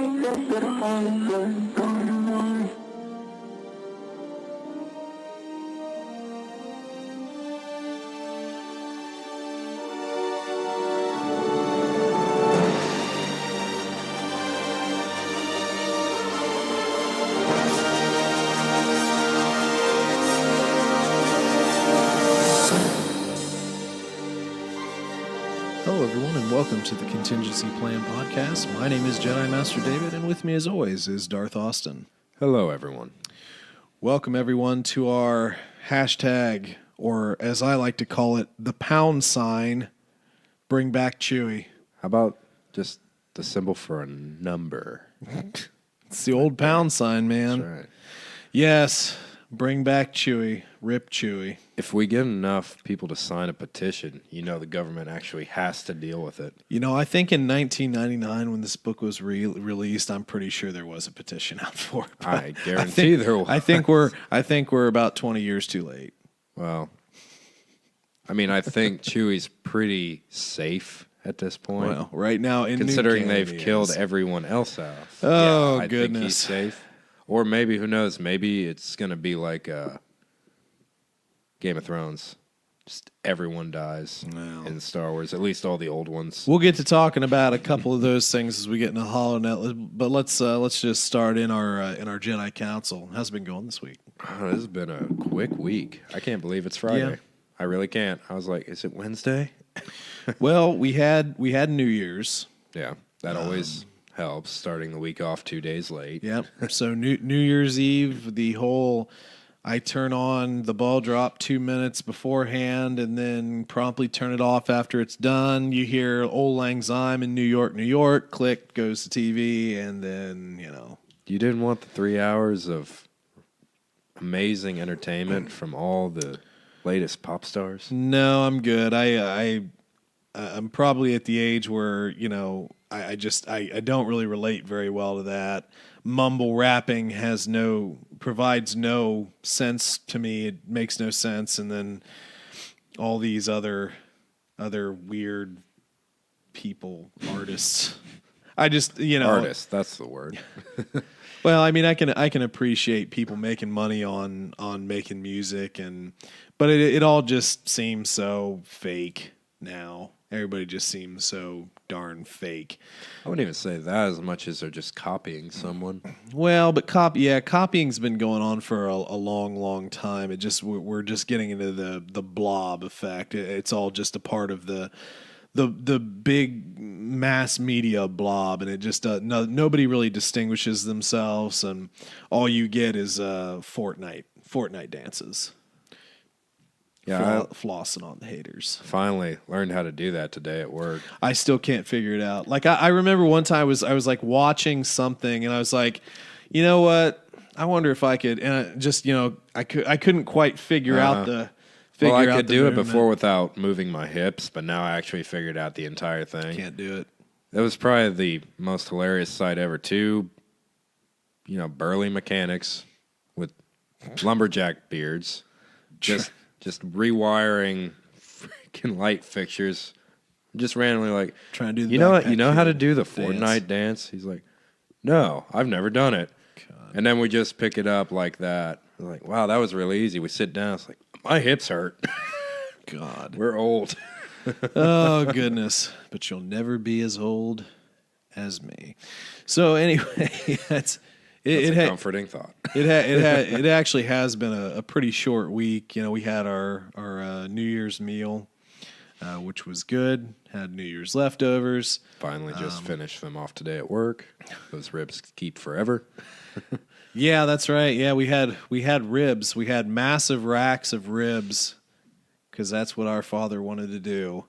Hello, everyone, and welcome to the Contiengecy Plan Podcast. My name is Jedi Master David, and with me, as always, is Darth Austin. Hello, everyone. Welcome, everyone, to our hashtag, or as I like to call it, the pound sign, bring back Chewie. How about just the symbol for a number? It's the old pound sign, man. That's right. Yes, bring back Chewie. Rip Chewie. If we get enough people to sign a petition, you know the government actually has to deal with it. You know, I think in 1999, when this book was released, I'm pretty sure there was a petition out for it. I guarantee there was. I think we're about 20 years too late. Well, I mean, I think Chewie's pretty safe at this point. Well, right now, in considering they've killed everyone else off. Oh, I goodness. think he's safe. Or maybe, who knows, maybe it's going to be like Game of Thrones. Just everyone dies in Star Wars, at least all the old ones. We'll get to talking about a couple of those things as we get into HoloNet, but let's just start in our Jedi Council. How's it been going this week? Oh, this has been a quick week. I can't believe it's Friday. Yeah. I really can't. I was like, is it Wednesday? Well, we had New Year's. Yeah, that always helps, starting the week off 2 days late. Yep. So New Year's Eve, the whole I turn on the ball drop 2 minutes beforehand and then promptly turn it off after it's done. You hear Old Lang Syne in New York, click, goes to TV, and then, you know. You didn't want the 3 hours of amazing entertainment from all the latest pop stars? No, I'm good. I'm probably at the age where, you know, I don't really relate very well to that. Mumble rapping provides no sense to me. It makes no sense. And then all these other weird people, artists. I just, you know, artists, that's the word. Well, I mean, I can appreciate people making money on making music, but it all just seems so fake now. Everybody just seems so darn fake. I wouldn't even say that as much as they're just copying someone. Well, but copying's been going on for a long, long time. We're just getting into the blob effect. It's all just a part of the big mass media blob, and it just nobody really distinguishes themselves, and all you get is Fortnite dances. Yeah, flossing on the haters. Finally learned how to do that today at work. I still can't figure it out. Like I remember one time I was like watching something, and I was like, you know what? I wonder if I could. And I couldn't quite figure out the. Well, I could do it before without moving my hips, but now I actually figured out the entire thing. Can't do it. That was probably the most hilarious sight ever. Two, burly mechanics with lumberjack beards, just rewiring freaking light fixtures, just randomly like trying to do. You know how to do the Fortnite dance? He's like, no, I've never done it. God. And then we just pick it up like that. We're like, wow, that was really easy. We sit down. It's like, my hips hurt. God, we're old. Oh goodness, but you'll never be as old as me. So anyway, That's a comforting thought. It actually has been a pretty short week. You know, we had our New Year's meal, which was good. Had New Year's leftovers. Finally, just finished them off today at work. Those ribs keep forever. Yeah, that's right. Yeah, we had ribs. We had massive racks of ribs because that's what our father wanted to do.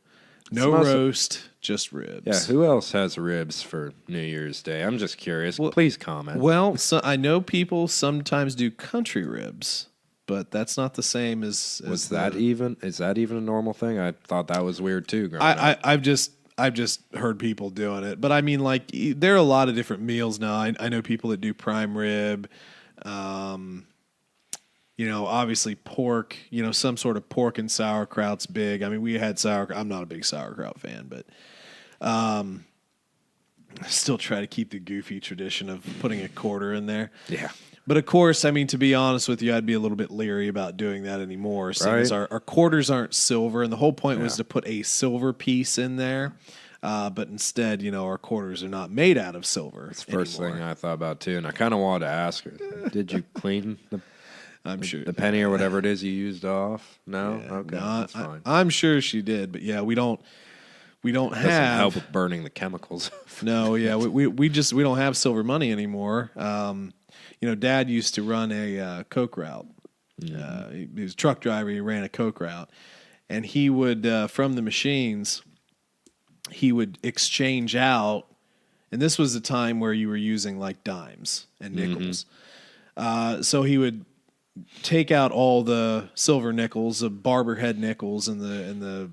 No roast, just ribs. Yeah, who else has ribs for New Year's Day? I'm just curious. Well, please comment. Well, I know people sometimes do country ribs, but that's not the same as. Is that even a normal thing? I thought that was weird too. I've just heard people doing it, but I mean, like, there are a lot of different meals now. I know people that do prime rib. Obviously pork, some sort of pork and sauerkraut's big. I mean, we had sauerkraut. I'm not a big sauerkraut fan, but, still try to keep the goofy tradition of putting a quarter in there. Yeah. But of course, I mean, to be honest with you, I'd be a little bit leery about doing that anymore. Since our quarters aren't silver, and the whole point was to put a silver piece in there. But instead, our quarters are not made out of silver. That's the first thing I thought about too, and I kind of wanted to ask her, did you clean the penny or whatever it is you used off? No? Yeah, okay, no, that's fine. I'm sure she did, but yeah, we don't Doesn't have help with burning the chemicals. No, yeah, we don't have silver money anymore. Dad used to run a Coke route. He was a truck driver. He ran a Coke route, and he would from the machines, he would exchange out. And this was a time where you were using like dimes and nickels. So he would take out all the silver nickels, the barber head nickels, and the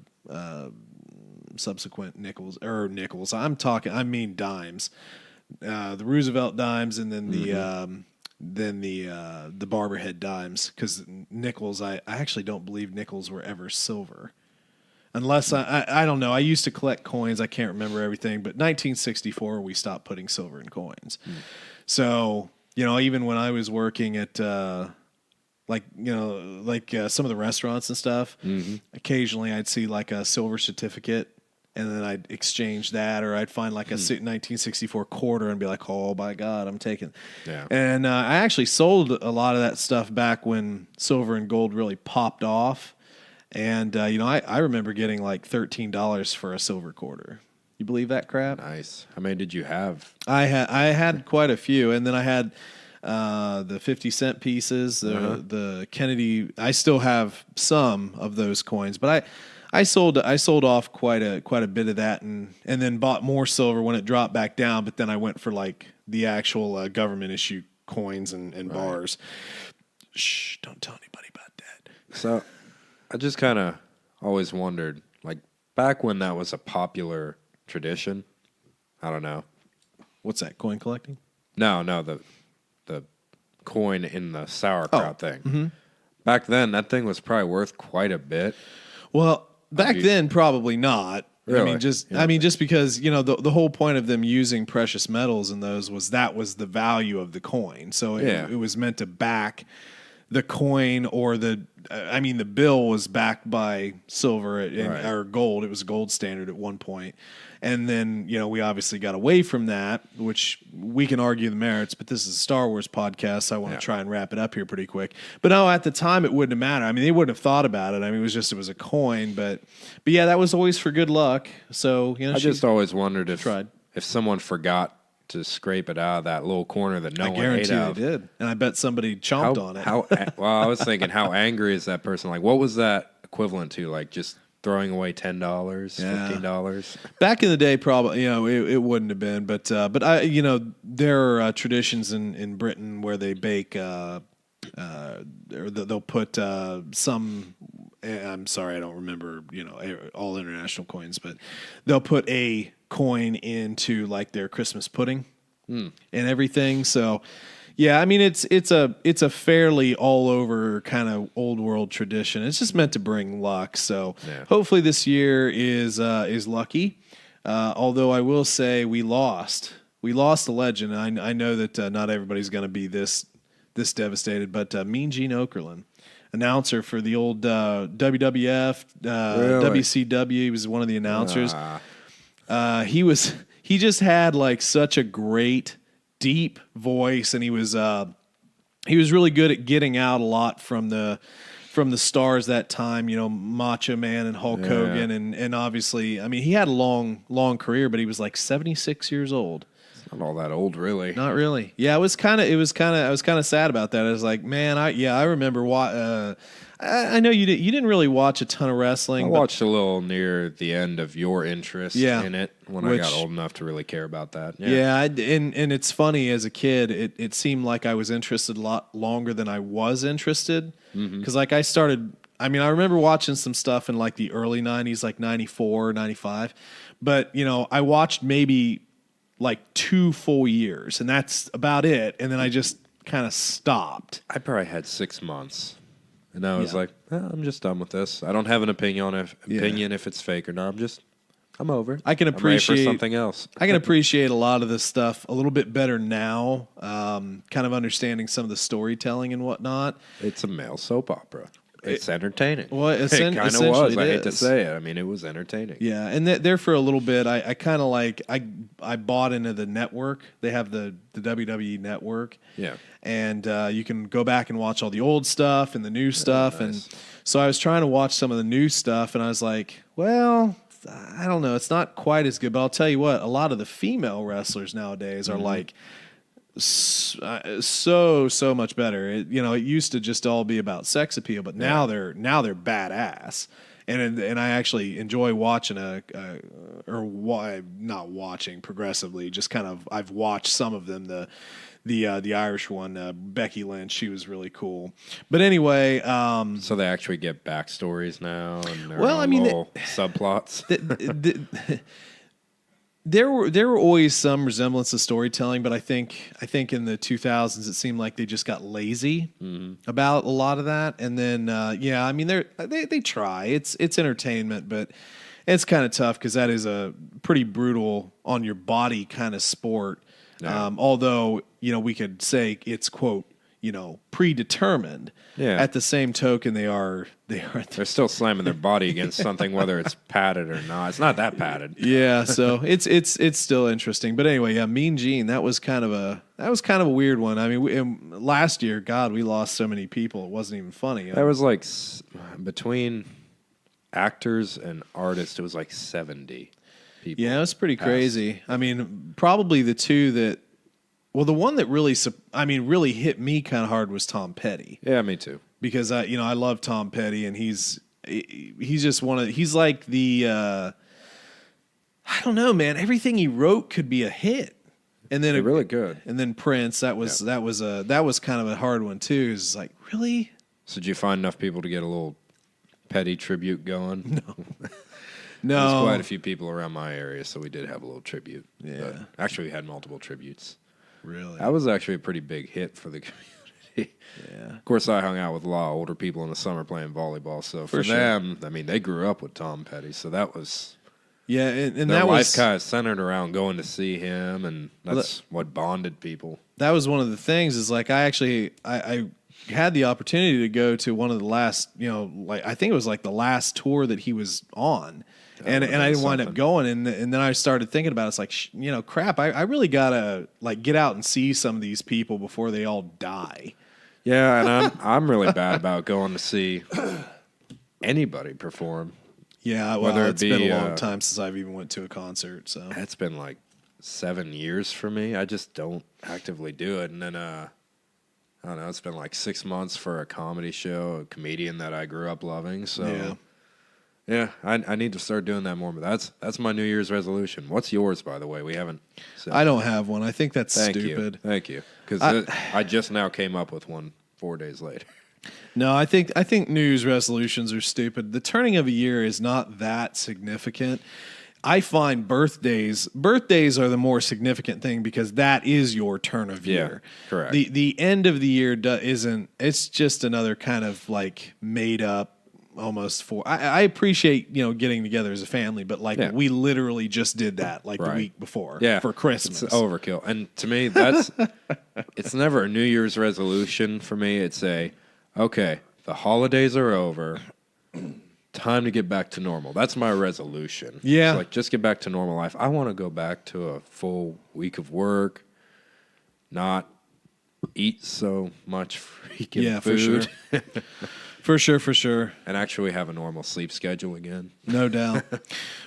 subsequent nickels. I mean dimes. The Roosevelt dimes, and then the barber head dimes, because nickels, I actually don't believe nickels were ever silver, unless I don't know. I used to collect coins. I can't remember everything, but 1964 we stopped putting silver in coins. So even when I was working at some of the restaurants and stuff, occasionally I'd see like a silver certificate. And then I'd exchange that, or I'd find like a 1964 quarter and be like, "Oh my God, I'm taking." Yeah. And I actually sold a lot of that stuff back when silver and gold really popped off. And I remember getting like $13 for a silver quarter. You believe that crap? Nice. How many did you have? I had quite a few, and then I had the 50-cent pieces, the Kennedy. I still have some of those coins, but I sold off quite a bit of that, and then bought more silver when it dropped back down. But then I went for like the actual government issue coins and bars. Shh! Don't tell anybody about that. So, I just kind of always wondered, like back when that was a popular tradition. I don't know. What's that? Coin collecting? No, the coin in the sauerkraut thing. Back then, that thing was probably worth quite a bit. Well. Back then, probably not. Really? I mean, just because the whole point of them using precious metals in those was the value of the coin. So it was meant to back the coin, or the bill was backed by silver or gold. It was a gold standard at one point. And then, we obviously got away from that, which we can argue the merits, but this is a Star Wars podcast, so I want to try and wrap it up here pretty quick. But no, at the time, it wouldn't have mattered. I mean, they wouldn't have thought about it. I mean, it was a coin, but yeah, that was always for good luck. So, I just always wondered if someone forgot to scrape it out of that little corner that no one ate out. I guarantee they did. And I bet somebody chomped on it. Well, I was thinking, how angry is that person? Like, what was that equivalent to? Like, just throwing away $10, $15. Back in the day, probably it wouldn't have been, but there are traditions in Britain where they bake, or they'll put some. I'm sorry, I don't remember all international coins, but they'll put a coin into like their Christmas pudding and everything. So. Yeah, I mean it's a fairly all over kind of old world tradition. It's just meant to bring luck. So hopefully this year is lucky. Although I will say we lost a legend. I know that not everybody's going to be this devastated, but Mean Gene Okerlund, announcer for the old WWF, Really? WCW, he was one of the announcers. He just had like such a great deep voice, and he was really good at getting out a lot from the stars that time, Macho Man and Hulk Hogan, and obviously, I mean, he had a long career, but he was like 76 years old. Not all that old, really. Not really. Yeah, I was kind of sad about that. I was like, man, I remember I know you didn't really watch a ton of wrestling. I watched a little near the end of your interest in it when I got old enough to really care about that. And it's funny, as a kid, it seemed like I was interested a lot longer than I was interested. Because like I remember watching some stuff in like the early 90s, like 94, 95. But, I watched maybe like 2 full years, and that's about it. And then I just kind of stopped. I probably had 6 months. And I was like, I'm just done with this. I don't have an opinion if it's fake or not. I'm just I'm over. I can I'm ready for appreciate something else. I can appreciate a lot of this stuff a little bit better now. Kind of understanding some of the storytelling and whatnot. It's a male soap opera. It's entertaining. Well, it kind of essentially was. it I hate to is. say it. I mean, it was entertaining. Yeah, and there for a little bit, I kind of like I bought into the network. They have the WWE network. Yeah. And you can go back and watch all the old stuff and the new stuff. nice. And so I was trying to watch some of the new stuff, and I was like, well, I don't know, it's not quite as good. But I'll tell you what, a lot of the female wrestlers nowadays are like so much better. It used to just all be about sex appeal, but now they're badass. And I actually enjoy watching not watching progressively. Just kind of I've watched some of them. The Irish one, Becky Lynch, she was really cool. But anyway, So they actually get backstories now, and little subplots. There were always some resemblance of storytelling, but I think in the 2000s it seemed like they just got lazy about a lot of that. And then I mean they try. It's entertainment, but it's kind of tough because that is a pretty brutal on your body kind of sport. Yeah. Although we could say it's quote predetermined. Yeah. At the same token, they're still slamming their body against something, whether it's padded or not. It's not that padded. Yeah, so it's still interesting. But anyway, yeah, Mean Gene, that was kind of a weird one. I mean, last year, God, we lost so many people. It wasn't even funny. There was like between actors and artists, it was like 70 people. Yeah, it was pretty crazy. I mean, probably the two that. Well, the one that really hit me kind of hard was Tom Petty. Yeah, me too. Because I love Tom Petty, and he's just he's like the I don't know, man. Everything he wrote could be a hit, and then really good. And then Prince, that was kind of a hard one too. It's like, really? So did you find enough people to get a little Petty tribute going? No. There's quite a few people around my area, so we did have a little tribute. Yeah. But actually, we had multiple tributes. Really? That was actually a pretty big hit for the community. Yeah. Of course, I hung out with a lot of older people in the summer playing volleyball, so for sure. them, I mean, they grew up with Tom Petty, so that was... Yeah, and their that life was kind of centered around going to see him, and that's what bonded people. That was one of the things is like I had the opportunity to go to one of the last, I think it was like the last tour that he was on. And I didn't wind up going, and then I started thinking about it. It's like, crap, I really gotta get out and see some of these people before they all die. Yeah, and I'm really bad about going to see anybody perform. Yeah, well, it's been a long time since I've even went to a concert. So it's been like 7 years for me. I just don't actively do it, and then I don't know. It's been like 6 months for a comedy show, a comedian that I grew up loving. So. Yeah. Yeah, I need to start doing that more, but that's my New Year's resolution. What's yours, by the way? We haven't said. I don't have one. I think that's stupid. Thank you. Because I just now came up with one 4 days later. No, I think New Year's resolutions are stupid. The turning of a year is not that significant. I find birthdays are the more significant thing because that is your turn of year. Yeah, correct. The end of the year isn't. It's just another kind of like made up. Almost I appreciate getting together as a family, but we literally just did that the week before for Christmas. It's overkill, and to me that's it's never a New Year's resolution for me. It's okay, the holidays are over, time to get back to normal. That's my resolution. Yeah, it's just get back to normal life. I want to go back to a full week of work, not eat so much freaking food. For sure. For sure. And actually have a normal sleep schedule again. No doubt.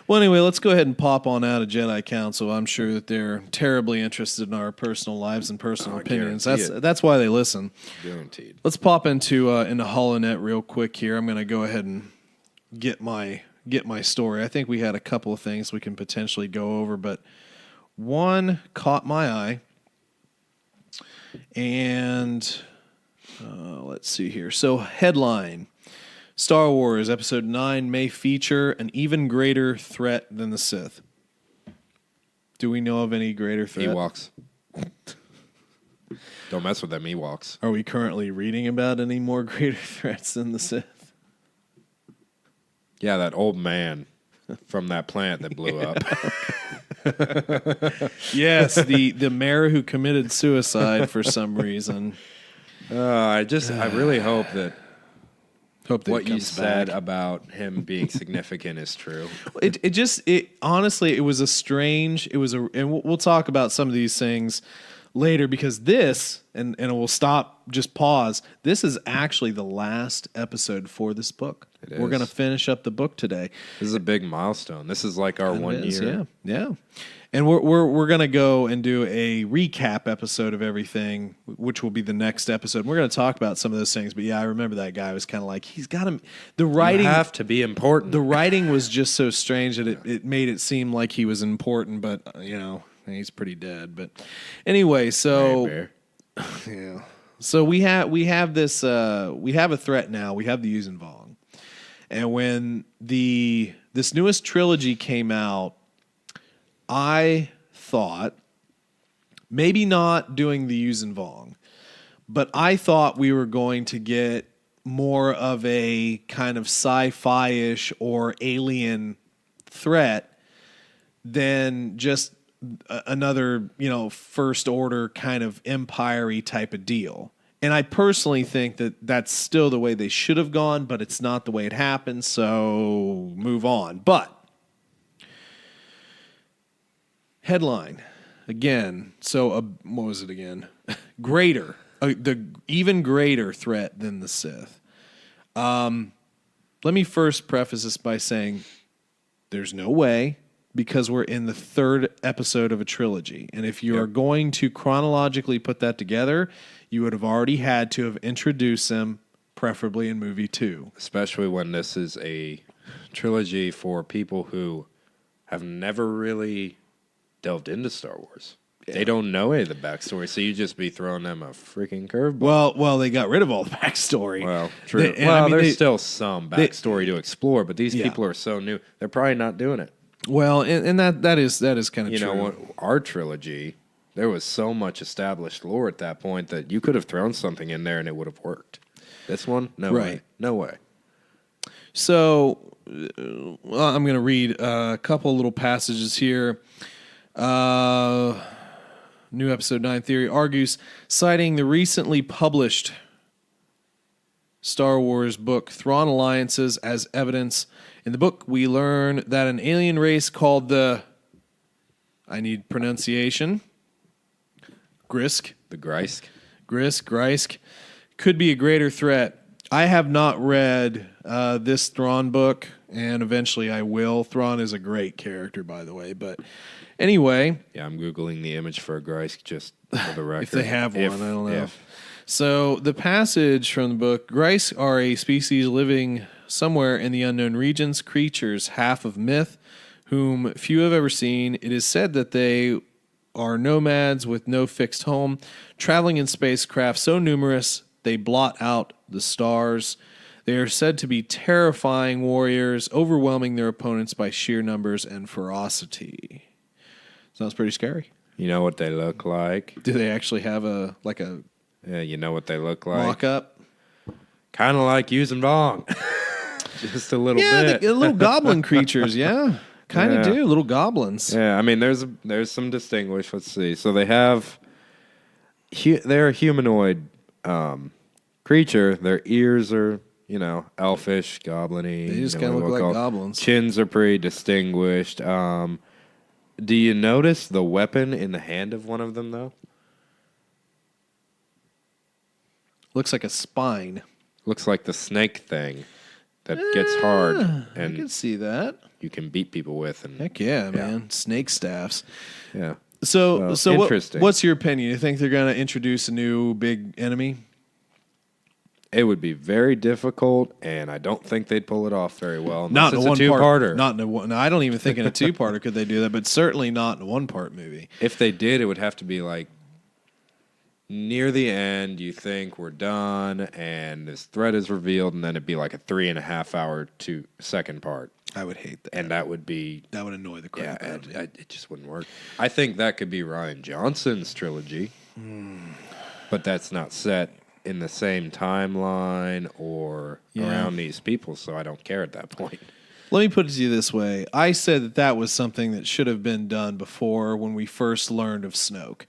Well, anyway, let's go ahead and pop on out of Jedi Council. I'm sure that they're terribly interested in our personal lives and personal opinions. That's why they listen. Guaranteed. Let's pop into HoloNet real quick here. I'm going to go ahead and get my story. I think we had a couple of things we can potentially go over, but one caught my eye. And... let's see here. So, headline: Star Wars Episode 9 may feature an even greater threat than the Sith. Do we know of any greater threat? Ewoks. Don't mess with them Ewoks. Are we currently reading about any more greater threats than the Sith? Yeah, that old man from that plant that blew up. Yes, the mayor who committed suicide for some reason. I really hope that Hope that what he you comes said back. about him being significant is true. It honestly, it was a strange. It was a, and we'll talk about some of these things later because this, and we'll stop, just pause. This is actually the last episode for this book. It We're is. going to finish up the book today. This is a big milestone. This is like our 1 year. Yeah. And we're going to go and do a recap episode of everything, which will be the next episode. We're going to talk about some of those things. But yeah, I remember that guy was kind of like, he's got him. The writing You have to be important. The writing was just so strange that it made it seem like he was important, but he's pretty dead. But anyway, so Bear. yeah. So we have this we have a threat now. We have the Yuuzhan Vong. And when this newest trilogy came out, I thought maybe not doing the Yuuzhan Vong, but I thought we were going to get more of a kind of sci-fi-ish or alien threat than just another, first order kind of empire-y type of deal. And I personally think that that's still the way they should have gone, but it's not the way it happened, so move on. But headline again. So what was it again? Greater, the even greater threat than the Sith. Let me first preface this by saying there's no way, because we're in the third episode of a trilogy. And if you are going to chronologically put that together, you would have already had to have introduced them, preferably in movie 2. Especially when this is a trilogy for people who have never really delved into Star Wars. Yeah. They don't know any of the backstory, so you just be throwing them a freaking curveball. Well, they got rid of all the backstory. Well, true. There's still some backstory to explore, but these people are so new; they're probably not doing it. Well, and that is kind of true. Know, our trilogy, there was so much established lore at that point that you could have thrown something in there and it would have worked. This one, no way, no way. So, I'm going to read a couple little passages here. New episode 9 theory argues, citing the recently published Star Wars book Thrawn Alliances as evidence. In the book, we learn that an alien race called the, I need pronunciation, Grisk. The Grisk. Grisk, could be a greater threat. I have not read this Thrawn book, and eventually I will. Thrawn is a great character, by the way, but anyway. Yeah, I'm Googling the image for a Grisk just for the record. If they have one, I don't know. If. So the passage from the book, Grisk are a species living somewhere in the unknown regions, creatures half of myth, whom few have ever seen. It is said that they are nomads with no fixed home, traveling in spacecraft so numerous they blot out the stars. They are said to be terrifying warriors, overwhelming their opponents by sheer numbers and ferocity. Sounds pretty scary. You know what they look like? Do they actually have a Yeah, you know what they look like? mock-up? Kind of like Yuuzhan Vong. Just a little bit. Yeah, little goblin creatures, yeah. Kind of do, little goblins. Yeah, I mean, there's some distinguished. Let's see. So they have, they're a humanoid creature. Their ears are, elfish, goblin-y. They just kind of look like goblins. Chins are pretty distinguished. Do you notice the weapon in the hand of one of them, though? Looks like a spine. Looks like the snake thing that gets hard. And I can see that. you can beat people with. And Heck yeah, man. Snake staffs. yeah. So interesting. what's your opinion? You think they're going to introduce a new big enemy? It would be very difficult, and I don't think they'd pull it off very well. Not in a two-parter. Not in a one. No, I don't even think in a two-parter could they do that, but certainly not in a one-part movie. If they did, it would have to be like near the end. You think we're done, and this threat is revealed, and then it'd be like a 3.5-hour second part. I would hate that. And that would annoy the crap out of me. It just wouldn't work. I think that could be Rian Johnson's trilogy, but that's not set in the same timeline or around these people, so I don't care at that point. Let me put it to you this way. I said that was something that should have been done before when we first learned of Snoke.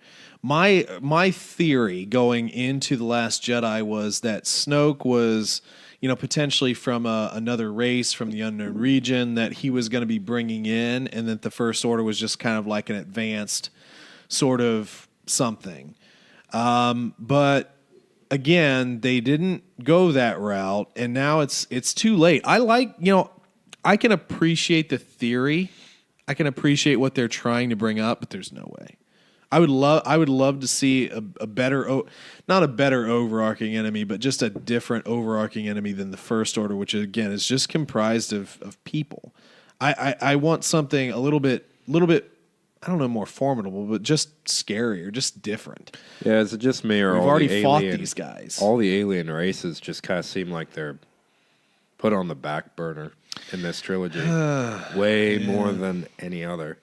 My theory going into The Last Jedi was that Snoke was, potentially from another race from the unknown region that he was going to be bringing in, and that the First Order was just kind of like an advanced sort of something. But again, they didn't go that route, and now it's too late. I can appreciate the theory. I can appreciate what they're trying to bring up, but there's no way. I would love to see a better, not a better overarching enemy, but just a different overarching enemy than the First Order, which again is just comprised of people. I want something a little bit, I don't know, more formidable, but just scarier, just different. Yeah, is it just me or we've all already the fought alien, these guys? all the alien races just kind of seem like they're put on the back burner in this trilogy, way more than any other.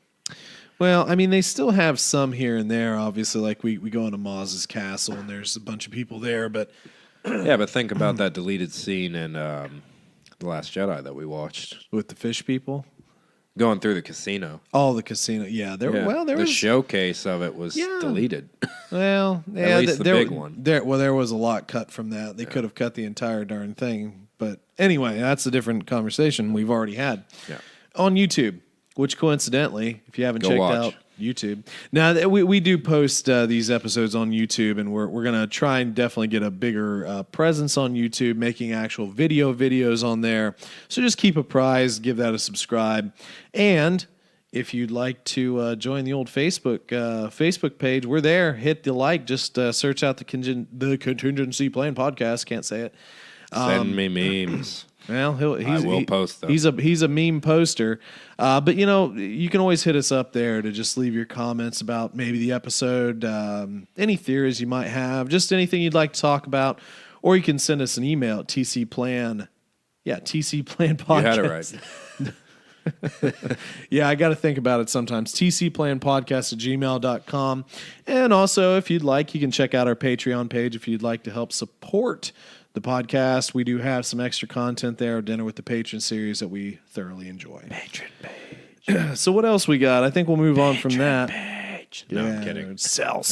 Well, I mean, they still have some here and there. Obviously, like we go into Maz's castle, and there's a bunch of people there. But yeah, but think about that deleted scene in The Last Jedi that we watched, with the fish people going through the casino. Oh, the casino. Yeah, there the was showcase of it was deleted. Well, yeah, At least the big one. There was a lot cut from that. They could have cut the entire darn thing. But anyway, that's a different conversation we've already had. Yeah. On YouTube, which coincidentally, if you haven't checked out YouTube, now we do post these episodes on YouTube, and we're gonna try and definitely get a bigger presence on YouTube, making actual videos on there. So just keep apprised, give that a subscribe, and if you'd like to join the old Facebook page, we're there. Hit the like. Just search out the Contingency Plan Podcast. Can't say it. Send me memes. Well, I will post them. He's a meme poster, but you can always hit us up there to just leave your comments about maybe the episode, any theories you might have, just anything you'd like to talk about, or you can send us an email at TC Plan Podcast. You had it right. Yeah, I got to think about it sometimes. tcplanpodcast@gmail.com. And also, if you'd like, you can check out our Patreon page if you'd like to help support the podcast. We do have some extra content there, Dinner with the Patron series that we thoroughly enjoy. Patron page. So what else we got? I think we'll move on from that. Page. No, I'm kidding. Sell.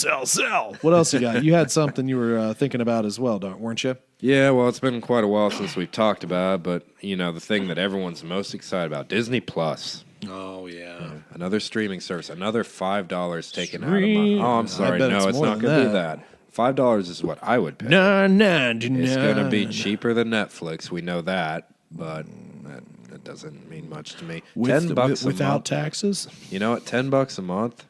What else you got? You had something you were thinking about as well, weren't you? Yeah, well, it's been quite a while since we've talked about it, but, the thing that everyone's most excited about, Disney Plus. Oh, yeah. Another streaming service, another $5 taken out of my... Oh, I'm sorry. No, it's not going to be that. $5 is what I would pay. No. It's going to be cheaper than Netflix. We know that, but that doesn't mean much to me. $10 without taxes? You know what? $10 a month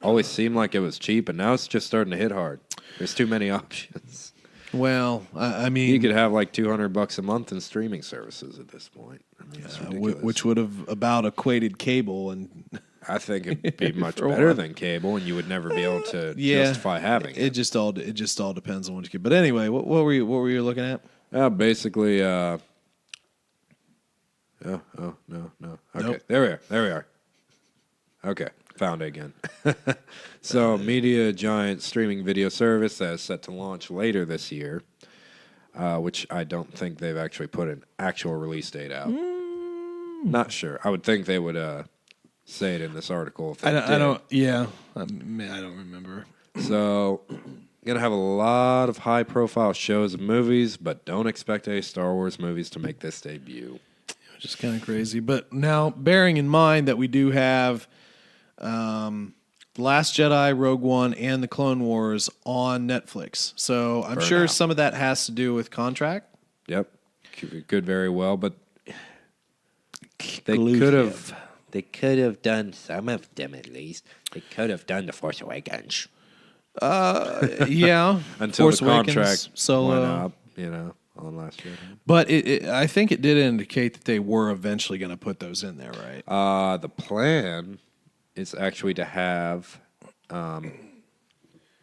always seemed like it was cheap, and now it's just starting to hit hard. There's too many options. Well, I mean, you could have like $200 a month in streaming services at this point. I mean, it's ridiculous. Which would have about equated cable, and I think it'd be much better than cable, and you would never be able to justify having it. It just all depends on what you get. But anyway, what were you looking at? Basically, oh no. Okay, Nope. There we are. Okay, found it again. So, media giant streaming video service that is set to launch later this year, which I don't think they've actually put an actual release date out. Not sure. I would think they would say it in this article. If I don't. Yeah, I don't remember. So, gonna have a lot of high-profile shows and movies, but don't expect any Star Wars movies to make this debut. Which is kind of crazy. But now, bearing in mind that we do have The Last Jedi, Rogue One, and The Clone Wars on Netflix. So I'm sure some of that has to do with contract. Yep. Could very well, but they could have done some of them at least. They could have done The Force Awakens. Yeah. Until Force the contract Awakens, Solo. went up, on Last Jedi. But I think it did indicate that they were eventually going to put those in there, right? The plan is actually to have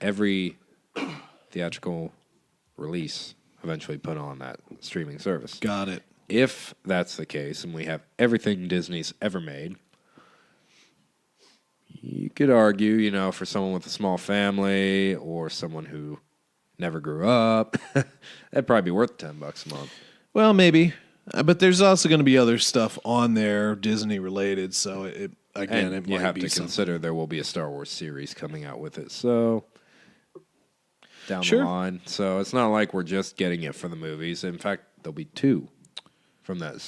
every theatrical release eventually put on that streaming service. Got it. If that's the case, and we have everything Disney's ever made, you could argue, for someone with a small family or someone who never grew up, that'd probably be worth $10 a month. Well, maybe. But there's also going to be other stuff on there, Disney related. So it And might you have be to something. consider there will be a Star Wars series coming out with it. So down Sure. the line. So it's not like we're just getting it for the movies. In fact, there'll be 2 from that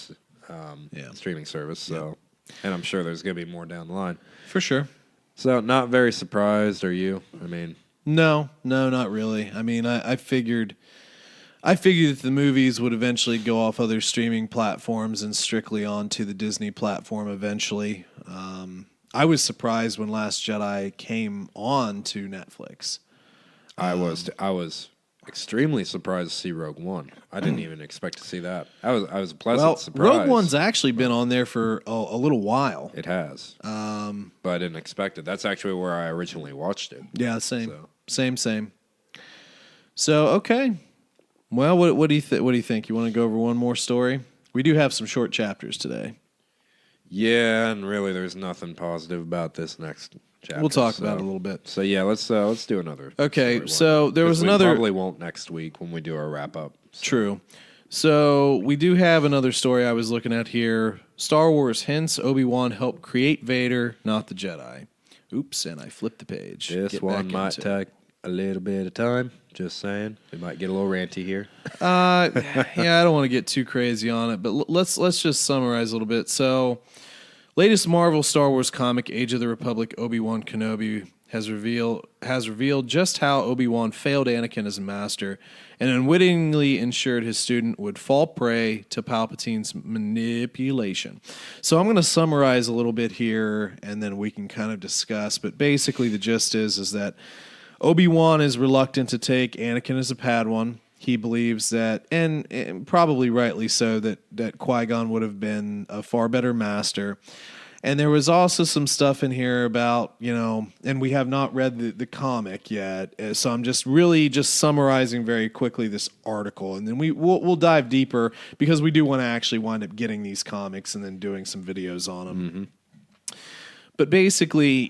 streaming service. So, and I'm sure there's going to be more down the line. For sure. So not very surprised, are you? I mean, No, not really. I mean, I figured that the movies would eventually go off other streaming platforms and strictly onto the Disney platform eventually. I was surprised when Last Jedi came on to Netflix. I was extremely surprised to see Rogue One. I didn't even expect to see that. I was a pleasant surprise. Rogue One's actually been on there for a little while. It has, but I didn't expect it. That's actually where I originally watched it. Yeah, same, So. same. So okay, well, what do you think? You want to go over one more story? We do have some short chapters today. Yeah, and really, there's nothing positive about this next chapter. We'll talk about it a little bit. So yeah, let's do another. Okay, story so one. there was 'Cause we another. Probably won't next week when we do our wrap up. So. True. So we do have another story I was looking at here. Star Wars hints Obi-Wan helped create Vader, not the Jedi. Oops, and I flipped the page. This Get one back might into it. take a little bit of time. Just saying, we might get a little ranty here. Yeah, I don't want to get too crazy on it, but let's just summarize a little bit. So, latest Marvel Star Wars comic, Age of the Republic, Obi-Wan Kenobi has revealed just how Obi-Wan failed Anakin as a master and unwittingly ensured his student would fall prey to Palpatine's manipulation. So I'm going to summarize a little bit here, and then we can kind of discuss. But basically, the gist is that Obi-Wan is reluctant to take Anakin as a Padawan. He believes that, and probably rightly so, that Qui-Gon would have been a far better master. And there was also some stuff in here about, and we have not read the comic yet, so I'm just summarizing very quickly this article, and then we'll dive deeper because we do want to actually wind up getting these comics and then doing some videos on them. Mm-hmm. But basically,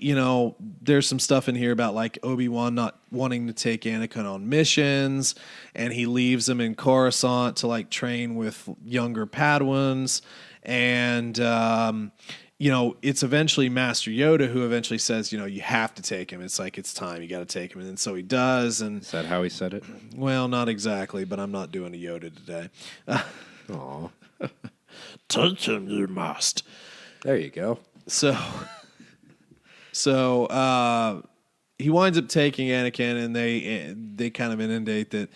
there's some stuff in here about like Obi-Wan not wanting to take Anakin on missions, and he leaves him in Coruscant to like train with younger Padawans, and it's eventually Master Yoda who eventually says, you have to take him. It's like, it's time, you got to take him, and so he does. And Is that how he said it? well, not exactly, but I'm not doing a Yoda today. Aw, Touch him, you must. there you go. So he winds up taking Anakin, and they kind of inundate that,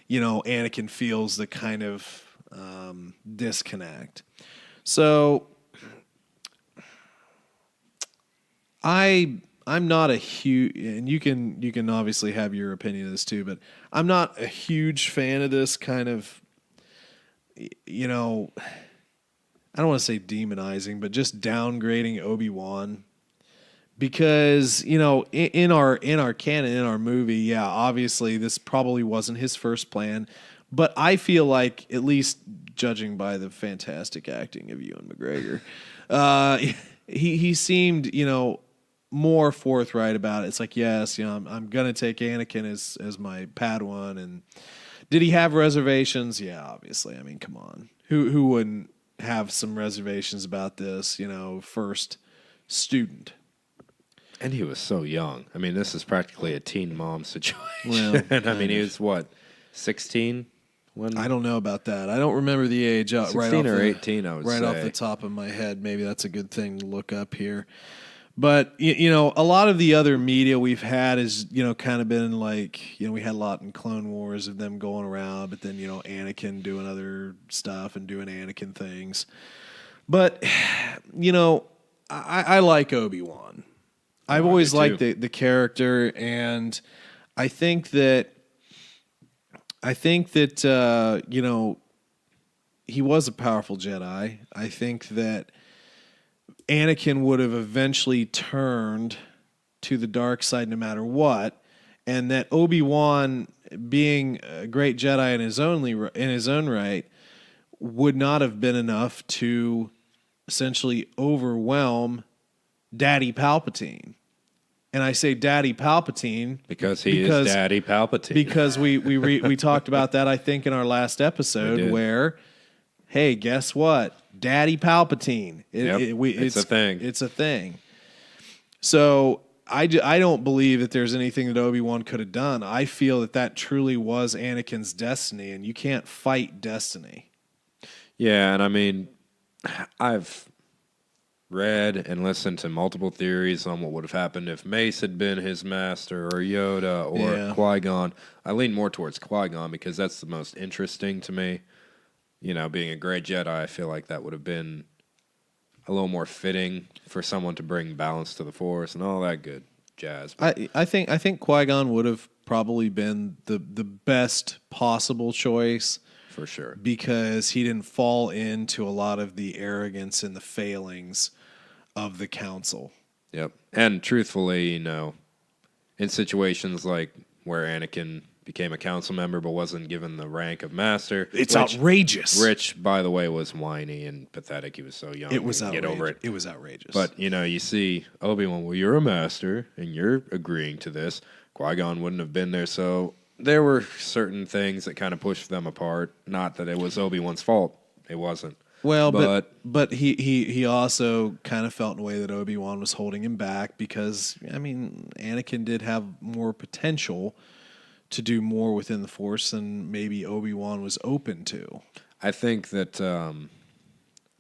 Anakin feels the kind of disconnect. So I'm not a huge, and you can obviously have your opinion of this too, but I'm not a huge fan of this kind of, I don't want to say demonizing, but just downgrading Obi-Wan. Because, in our canon, in our movie, yeah, obviously this probably wasn't his first plan, but I feel like, at least judging by the fantastic acting of Ewan McGregor, he seemed, more forthright about it. It's like, yes, I'm gonna take Anakin as my Padawan, and did he have reservations? Yeah, obviously. I mean, come on, who wouldn't have some reservations about this? First student. And he was so young. I mean, this is practically a teen mom situation. Well, I mean, he was what, 16? I don't know about that. I don't remember the age. 16 or 18, I would say. Right off the top of my head. Maybe that's a good thing to look up here. But, a lot of the other media we've had is, kind of been like, we had a lot in Clone Wars of them going around, but then, Anakin doing other stuff and doing Anakin things. But, I like Obi-Wan. I've always liked the character, and I think that he was a powerful Jedi. I think that Anakin would have eventually turned to the dark side no matter what, and that Obi-Wan, being a great Jedi in his own right, would not have been enough to essentially overwhelm Daddy Palpatine. And I say Daddy Palpatine because he is Daddy Palpatine. Because we talked about that, I think, in our last episode, where hey, guess what? Daddy Palpatine. It's a thing. It's a thing. So I don't believe that there's anything that Obi-Wan could have done. I feel that truly was Anakin's destiny, and you can't fight destiny. Yeah, and I mean, I've read and listened to multiple theories on what would have happened if Mace had been his master, or Yoda, or Qui-Gon. I lean more towards Qui-Gon because that's the most interesting to me. You know, being a great Jedi, I feel like that would have been a little more fitting for someone to bring balance to the Force and all that good jazz. I think Qui-Gon would have probably been the best possible choice. For sure. Because he didn't fall into a lot of the arrogance and the failings of the council. Yep. And truthfully, you know, in situations like where Anakin became a council member but wasn't given the rank of master. It's outrageous. Rich, by the way, was whiny and pathetic. He was so young. It was outrageous. Get over it. It was outrageous. But, you know, you see Obi-Wan, well, you're a master and you're agreeing to this. Qui-Gon wouldn't have been there, so there were certain things that kind of pushed them apart. Not that it was Obi-Wan's fault. It wasn't. Well, but he also kind of felt in a way that Obi-Wan was holding him back because, I mean, Anakin did have more potential to do more within the Force than maybe Obi-Wan was open to. I think that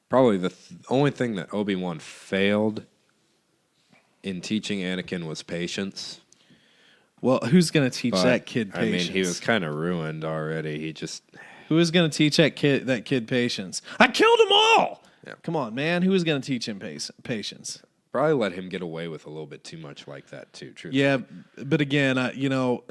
probably the only thing that Obi-Wan failed in teaching Anakin was patience. Well, who's going to teach that kid patience? I mean, he was kind of ruined already. Who is going to teach that kid patience? I killed them all! Yeah. Come on, man. Who is going to teach him patience? Probably let him get away with a little bit too much like that, too. Truthfully. Yeah, but again, you know,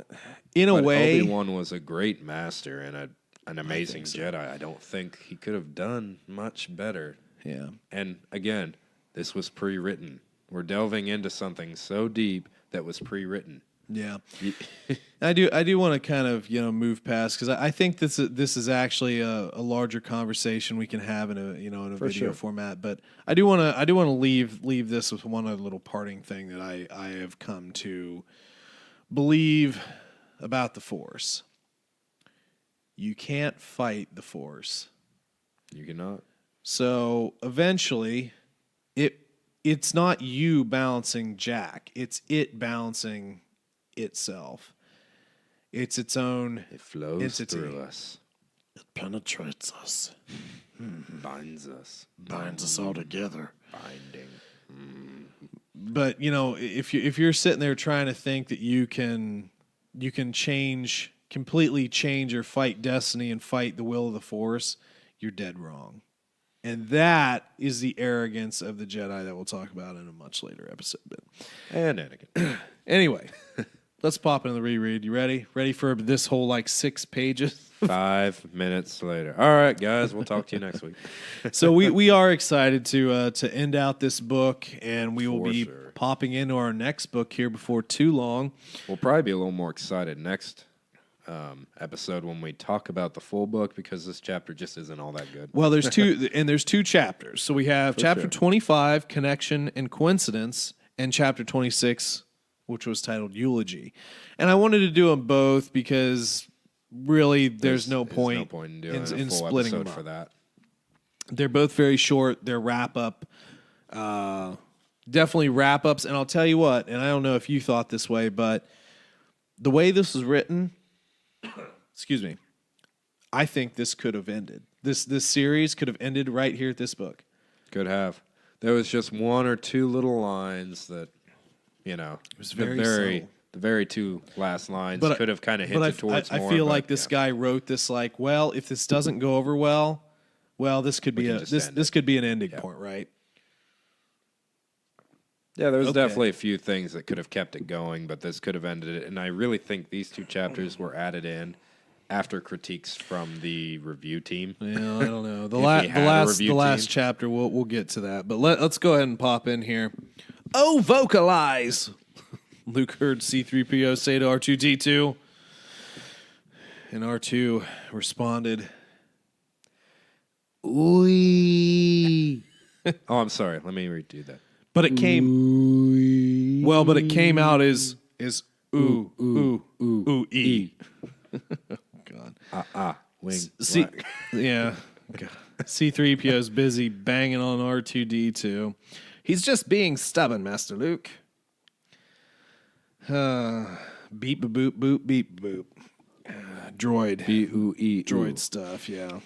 in a way, Obi-Wan was a great master and an amazing Jedi. I don't think he could have done much better. Yeah. And again, this was pre-written. We're delving into something so deep that was pre-written. Yeah, I do want to kind of move past because I think this is actually a larger conversation we can have in a video format. But I do want to leave this with one other little parting thing that I have come to believe about the Force. You can't fight the Force. You cannot. So eventually, it's not you balancing Jack. It's it balancing itself. It's its own It flows entity. through us. It penetrates us. Binds us. Binds us all together. Binding. But if you're sitting there trying to think that you can completely change or fight destiny and fight the will of the Force, you're dead wrong. And that is the arrogance of the Jedi that we'll talk about in a much later episode. And Anakin. Anyway, let's pop into the reread. You ready? Ready for this whole 6 pages? 5 minutes later. All right, guys, we'll talk to you next week. So we are excited to end out this book, and we will be popping into our next book here before too long. We'll probably be a little more excited next episode when we talk about the full book because this chapter just isn't all that good. Well, there's two chapters. So we have chapter 25, Connection and Coincidence, and chapter 26, which was titled Eulogy. And I wanted to do them both because really there's no point in doing in a full splitting them episode up. for that. They're both very short. They're wrap-up. Definitely wrap-ups. And I'll tell you what, and I don't know if you thought this way, but the way this was written, excuse me, I think this could have ended. This series could have ended right here at this book. Could have. There was just one or two little lines that, it was very the very two last lines could have kind of but hinted towards more. I feel like this guy wrote this well, if this doesn't go over well, this could be this could be an ending point, right? Yeah, there's definitely a few things that could have kept it going, but this could have ended it. And I really think these two chapters were added in after critiques from the review team. Yeah, I don't know. The last chapter, we'll get to that. But let's go ahead and pop in here. Oh, vocalize! Luke heard C-3PO say to R2-D2, and R2 responded, "Ooey." Oh, I'm sorry. Let me redo that. But it came. Well, but it came out as ooh ooh ooh ooh e. God. Wing. See, yeah. God. C-3PO's busy banging on R2-D2. He's just being stubborn, Master Luke. Beep boop boop beep boop. Droid. B-U-E. Droid stuff, yeah.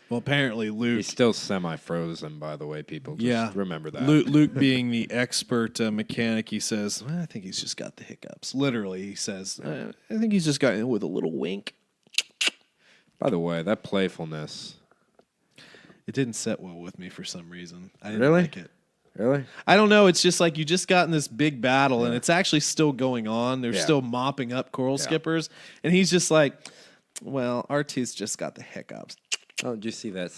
Well, apparently Luke... He's still semi-frozen, by the way, people. Just remember that. Luke being the expert mechanic, he says, well, I think he's just got the hiccups. Literally, he says, I think he's just got it with a little wink. By the way, that playfulness... It didn't set well with me for some reason. I didn't Really? like it. Really? I don't know. It's just like you just got in this big battle, and it's actually still going on. They're still mopping up coral skippers, and he's just like, well, R2's just got the hiccups. Oh, did you see that?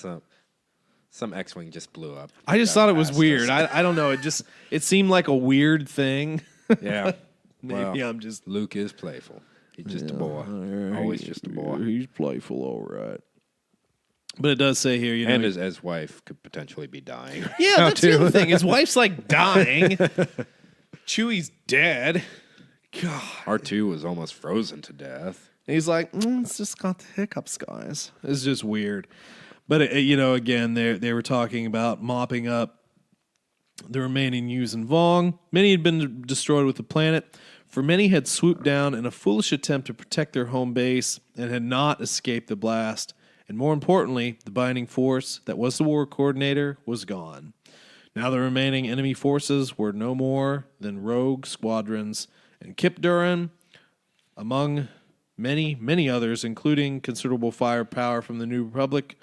Some X-Wing just blew up. I just thought it was weird. I don't know. It seemed like a weird thing. Yeah. Maybe I'm just... Luke is playful. He's just a boy. Always just a boy. He's playful, all right. But it does say here, you know... And his wife could potentially be dying. Yeah, that's the other thing. His wife's like dying. Chewie's dead. God. R2 was almost frozen to death. And he's like, it's just got the hiccups, guys. It's just weird. But, again, they were talking about mopping up the remaining Yuuzhan Vong. Many had been destroyed with the planet, for many had swooped down in a foolish attempt to protect their home base and had not escaped the blast. And more importantly, the binding force that was the war coordinator was gone. Now the remaining enemy forces were no more than rogue squadrons, and Kip Duran, among many, many others, including considerable firepower from the New Republic,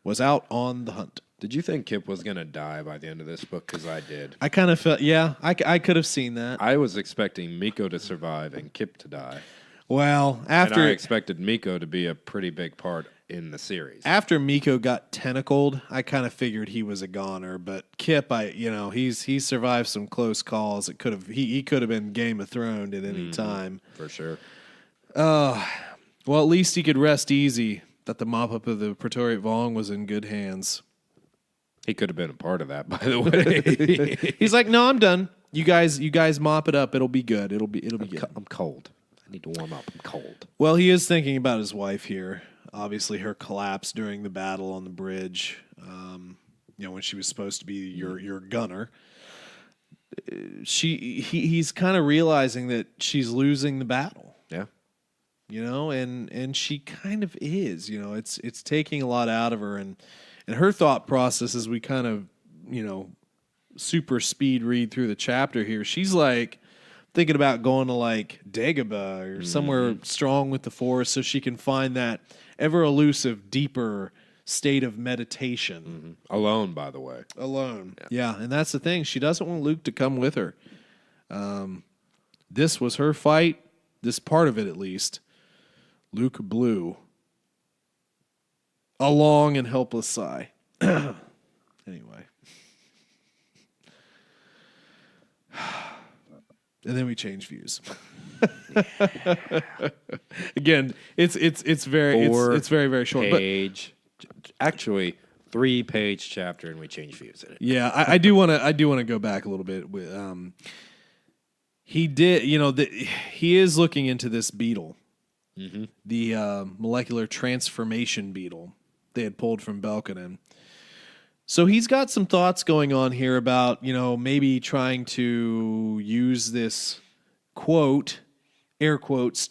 was out on the hunt. Did you think Kip was going to die by the end of this book? Because I did. I kind of felt, I could have seen that. I was expecting Miko to survive and Kip to die. Well, And I expected Miko to be a pretty big part in the series. After Miko got tentacled, I kind of figured he was a goner. But Kip, he's survived some close calls. It could have he could have been Game of Thrones at any time. For sure. Well, at least he could rest easy that the mop-up of the Praetorian Vong was in good hands. He could have been a part of that, by the way. He's like, no, I'm done. You guys mop it up. It'll be good. It'll be good. I'm cold. I need to warm up. I'm cold. Well, he is thinking about his wife here. Obviously, her collapse during the battle on the bridge. When she was supposed to be your gunner. He's kind of realizing that she's losing the battle. Yeah. And she kind of is. It's taking a lot out of her, and her thought process as we kind of super speed read through the chapter here. She's like thinking about going to like Dagobah or somewhere strong with the Force, so she can find that ever elusive, deeper state of meditation. Alone, by the way. Alone. Yeah, and that's the thing. She doesn't want Luke to come with her. This was her fight, this part of it at least. Luke blew a long and helpless sigh. Anyway. And then we change views. Again, it's very very short. Actually, 3-page chapter, and we change views in it. Yeah, I do want to go back a little bit. He did, he is looking into this beetle, the molecular transformation beetle they had pulled from Belkanon. So he's got some thoughts going on here about, maybe trying to use this quote, air quotes,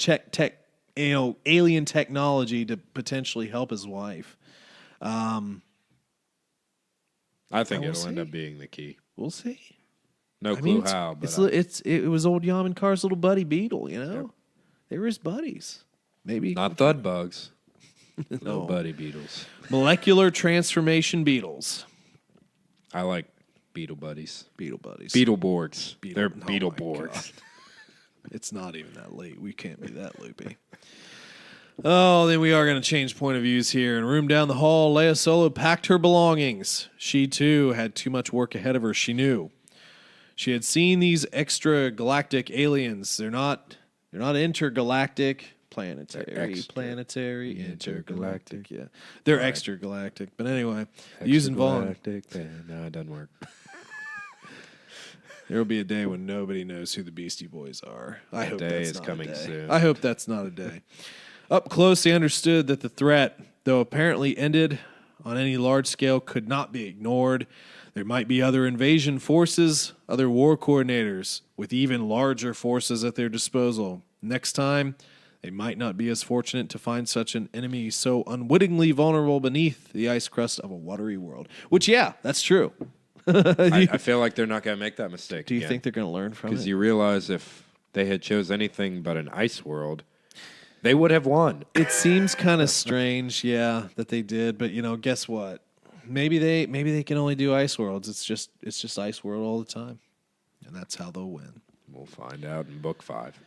alien technology to potentially help his wife. I think it'll end up being the key. We'll see. No clue how, but it was old Yaminkar's little buddy beetle, Yep. They were his buddies. Maybe not thud bugs. No buddy beetles. Molecular transformation beetles. I like beetle buddies. Beetle buddies. Beetleborgs. They're Beetleborgs. It's not even that late. We can't be that loopy. Oh, then we are going to change point of views here. In a room down the hall, Leia Solo packed her belongings. She, too, had too much work ahead of her, she knew. She had seen these extragalactic aliens. They're not intergalactic. Planetary, intergalactic. Yeah, they're extragalactic. But anyway, using Vaughn. No, it doesn't work. There will be a day when nobody knows who the Beastie Boys are. I hope day that's is not coming a day. soon. I hope that's not a day. Up close, they understood that the threat, though apparently ended on any large scale could not be ignored. There might be other invasion forces, other war coordinators, with even larger forces at their disposal. Next time, they might not be as fortunate to find such an enemy so unwittingly vulnerable beneath the ice crust of a watery world. Which, yeah, that's true. I feel like they're not going to make that mistake. Do you think they're going to learn from it? Because you realize if they had chose anything but an ice world, they would have won. It seems kind of strange, yeah, that they did. But guess what? Maybe they can only do ice worlds. It's just ice world all the time, and that's how they'll win. We'll find out in book 5.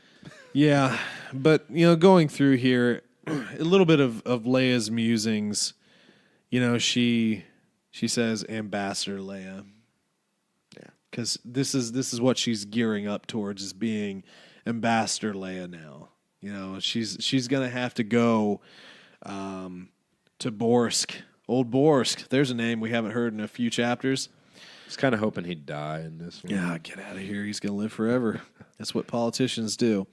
Yeah, but going through here, a little bit of Leia's musings. She says Ambassador Leia. Yeah, because this is what she's gearing up towards, is being Ambassador Leia now. She's gonna have to go to Borsk, old Borsk. There's a name we haven't heard in a few chapters. I was kind of hoping he'd die in this one. Yeah, get out of here. He's gonna live forever. That's what politicians do.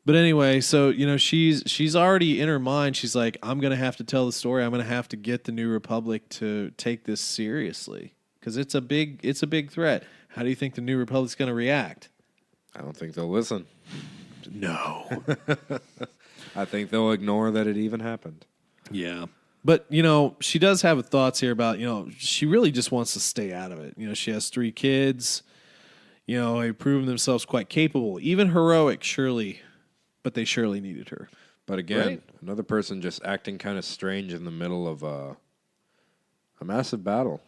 But anyway, so she's already in her mind. She's like, I'm gonna have to tell the story. I'm gonna have to get the New Republic to take this seriously because it's a big threat. How do you think the New Republic's gonna react? I don't think they'll listen. No. I think they'll ignore that it even happened. Yeah. But, she does have thoughts here about, she really just wants to stay out of it. She has 3 kids. They've proven themselves quite capable, even heroic, surely. But they surely needed her. But again, Right? another person just acting kind of strange in the middle of a massive battle.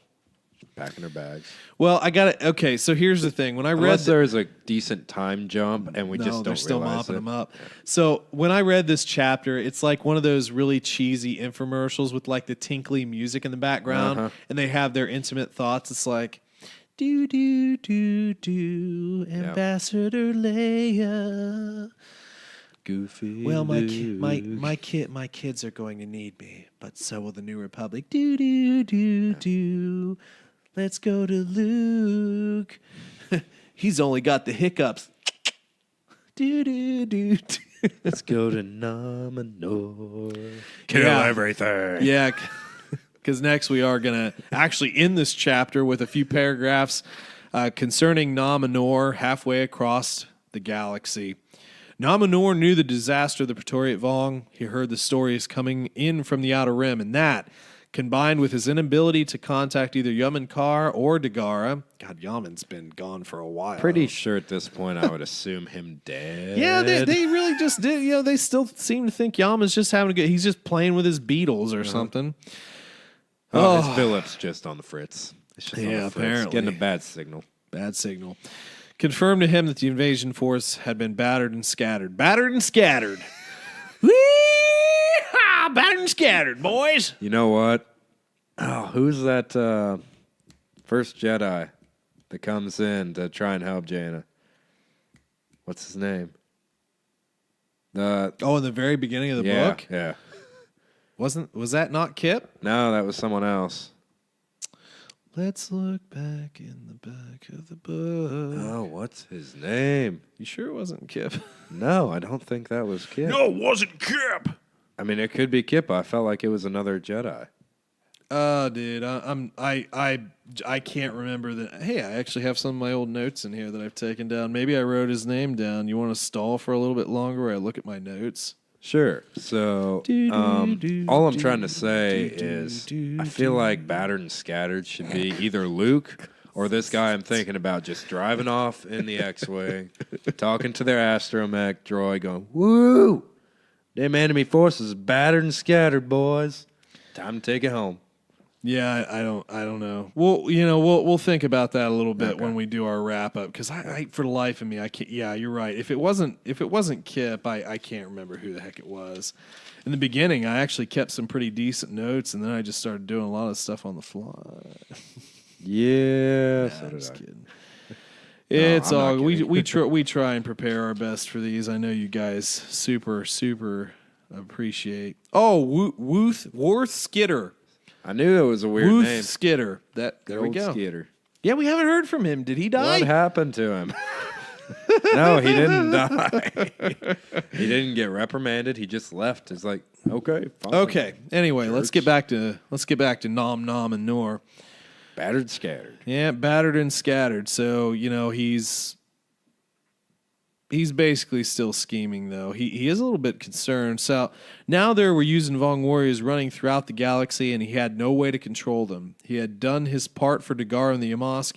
Packing her bags. Well, I got it. Okay, so here's the thing. When I read Unless there's a decent time jump and we just don't they're still realize mopping it. them up. So when I read this chapter, it's like one of those really cheesy infomercials with like the tinkly music in the background, and they have their intimate thoughts. It's like, do do do do, Ambassador Leia. Goofy. Well, my kids are going to need me, but so will the New Republic. Do do do do. Let's go to Luke. He's only got the hiccups. Do do do do. Let's go to Nominor. Kill everything. Yeah, because next we are going to actually end this chapter with a few paragraphs concerning Nominor halfway across the galaxy. Nominor knew the disaster of the Praetoriat Vong. He heard the stories coming in from the Outer Rim, and that, combined with his inability to contact either Yamin Kar or Dagara. God, Yamin's been gone for a while. Pretty sure at this point I would assume him dead. Yeah, they really just did. They still seem to think Yamin's just having a good. He's just playing with his beetles or something. His Phillips just on the fritz. It's just on the fritz. Apparently. Getting a bad signal. Bad signal. Confirmed to him that the invasion force had been battered and scattered. Battered and scattered. Whee-haw! Battered and scattered, boys. You know what? Oh, who's that first Jedi that comes in to try and help Jaina? What's his name? In the very beginning of the book? Yeah. Was that not Kip? No, that was someone else. Let's look back in the back of the book. Oh, what's his name? You sure it wasn't Kip? No, I don't think that was Kip. No, it wasn't Kip. I mean, it could be Kip. I felt like it was another Jedi. Dude, I can't remember that. Hey, I actually have some of my old notes in here that I've taken down. Maybe I wrote his name down. You want to stall for a little bit longer where I look at my notes? Sure. So, all I'm trying to say is I feel like battered and scattered should be either Luke or this guy I'm thinking about just driving off in the X-Wing, talking to their astromech droid going, woo! Them enemy forces battered and scattered, boys. Time to take it home. Yeah, I don't know. We'll think about that a little bit when we do our wrap up. Because I for the life of me, I can't. Yeah, you're right. If it wasn't Kip, I can't remember who the heck it was. In the beginning, I actually kept some pretty decent notes, and then I just started doing a lot of stuff on the fly. Yeah, so did just I. kidding. It's I'm all not kidding. we try and prepare our best for these. I know you guys super appreciate. Oh, Worth Skitter. I knew it was a weird Ruth name. Skitter. There we Old go. Skitter. Yeah, we haven't heard from him. Did he die? What happened to him? No, he didn't die. He didn't get reprimanded. He just left. It's like, okay, fine. Okay. Anyway, let's get back to Nom Nom and Nor. Battered, scattered. Yeah, battered and scattered. So, he's basically still scheming, though. He is a little bit concerned. So now there were Yuuzhan Vong warriors running throughout the galaxy, and he had no way to control them. He had done his part for Dagar and the Yamask,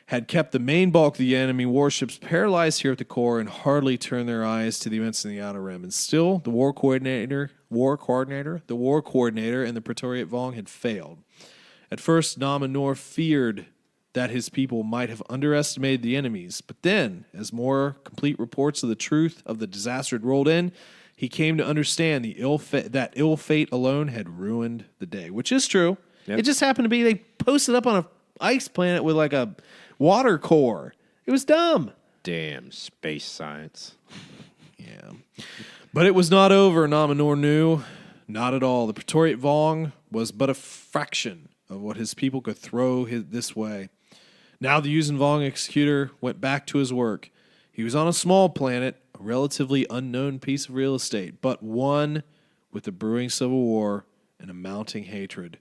had kept the main bulk of the enemy warships paralyzed here at the core, and hardly turned their eyes to the events in the Outer Rim. And still, the war coordinator, and the Praetorian Vong had failed. At first, Nom and Nor feared that his people might have underestimated the enemies. But then, as more complete reports of the truth of the disaster had rolled in, he came to understand that ill fate alone had ruined the day, which is true. Yep. It just happened to be they posted up on an ice planet with like a water core. It was dumb. Damn space science. Yeah. But it was not over, Nom and Nor knew. Not at all. The Praetorian Vong was but a fraction of what his people could throw this way. Now the Yuuzhan Vong executor went back to his work. He was on a small planet, a relatively unknown piece of real estate, but one with the brewing civil war and a mounting hatred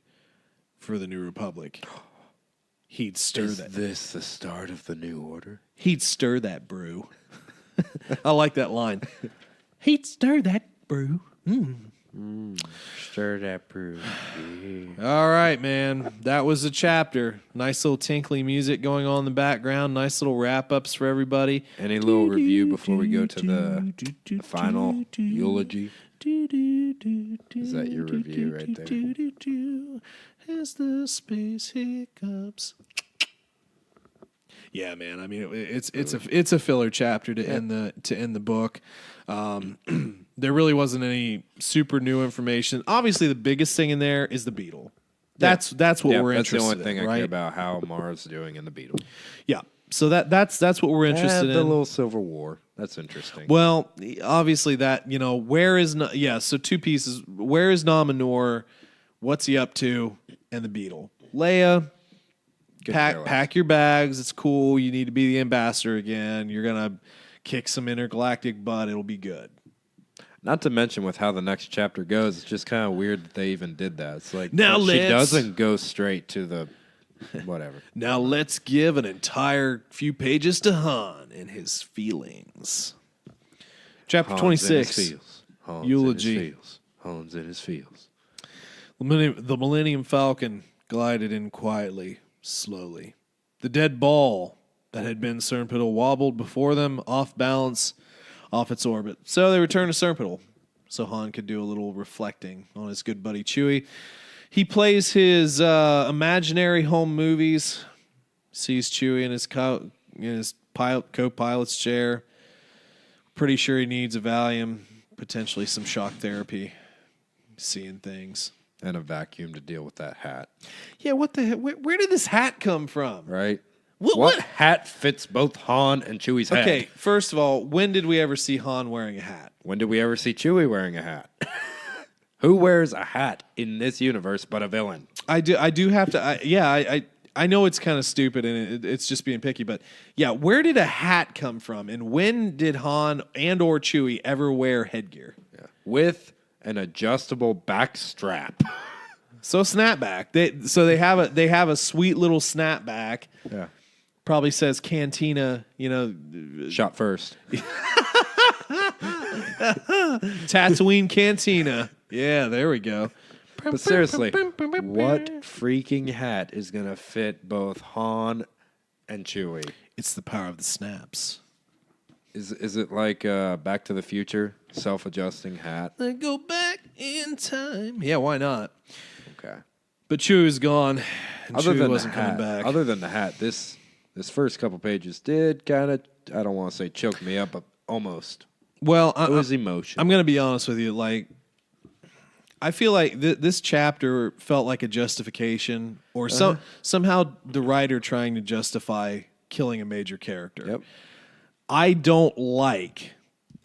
for the New Republic. He'd stir that. Is this the start of the New Order? He'd stir that brew. I like that line. He'd stir that brew. Stir that brew. All right, man. That was a chapter. Nice little tinkly music going on in the background. Nice little wrap-ups for everybody. Any little review before we go to the final eulogy? Is that your review right there? As the space hiccups. Yeah, man. I mean, it's a filler chapter to end the book. There really wasn't any super new information. Obviously, the biggest thing in there is the beetle. That's what we're interested in. That's the only thing right? I care about, how Mara's doing in the beetle. Yeah. So that's what we're interested in. The little Civil War. That's interesting. Well, obviously that, where is so two pieces. Where is Nom and Nor? What's he up to? And the beetle. Leia, pack your bags. It's cool. You need to be the ambassador again. You're going to kick some intergalactic butt. It'll be good. Not to mention with how the next chapter goes, it's just kind of weird that they even did that. It's like, now she doesn't go straight to the whatever. Now let's give an entire few pages to Han and his feelings. Chapter Han's 26, Eulogy. Han's in his fields. The Millennium Falcon glided in quietly, slowly. The dead ball that had been Cernpital wobbled before them, off balance, off its orbit. So they returned to Cernpital, so Han could do a little reflecting on his good buddy Chewie. He plays his imaginary home movies, sees Chewie in his co-pilot's chair. Pretty sure he needs a Valium, potentially some shock therapy, seeing things. And a vacuum to deal with that hat. Yeah, what the heck? Where did this hat come from? Right? What hat fits both Han and Chewie's head? Okay, first of all, when did we ever see Han wearing a hat? When did we ever see Chewie wearing a hat? Who wears a hat in this universe but a villain? I do have to. I know it's kind of stupid and it's just being picky, but yeah, where did a hat come from? And when did Han and or Chewie ever wear headgear? Yeah. With an adjustable back strap. So snapback. They have a sweet little snapback. Yeah. Probably says Cantina, Shot first. Tatooine Cantina. Yeah, there we go. But seriously, what freaking hat is going to fit both Han and Chewie? It's the power of the snaps. Is it like Back to the Future, self-adjusting hat? I go back in time. Yeah, why not? Okay. But Chewie's gone, and Chewie wasn't coming back. Other than the hat, this first couple pages did kind of, I don't want to say choke me up, but almost. Well, it was emotional. I'm going to be honest with you. Like, I feel like this chapter felt like a justification, or somehow the writer trying to justify killing a major character. Yep. I don't like,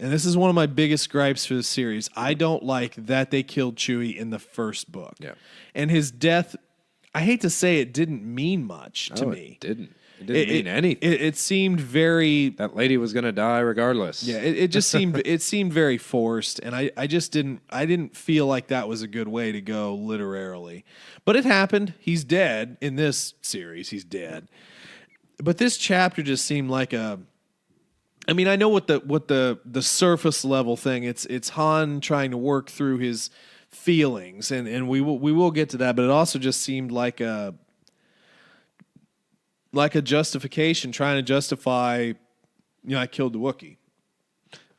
and this is one of my biggest gripes for the series, I don't like that they killed Chewie in the first book. Yeah. And his death, I hate to say it, didn't mean much to me. It didn't. It didn't mean anything. It seemed very. That lady was going to die regardless. Yeah, it just seemed very forced, and I just didn't feel like that was a good way to go literarily. But it happened. He's dead in this series. He's dead. But this chapter just seemed like a. I mean, I know what the surface level thing. It's Han trying to work through his feelings, and we will get to that. But it also just seemed like a justification, trying to justify. I killed the Wookiee.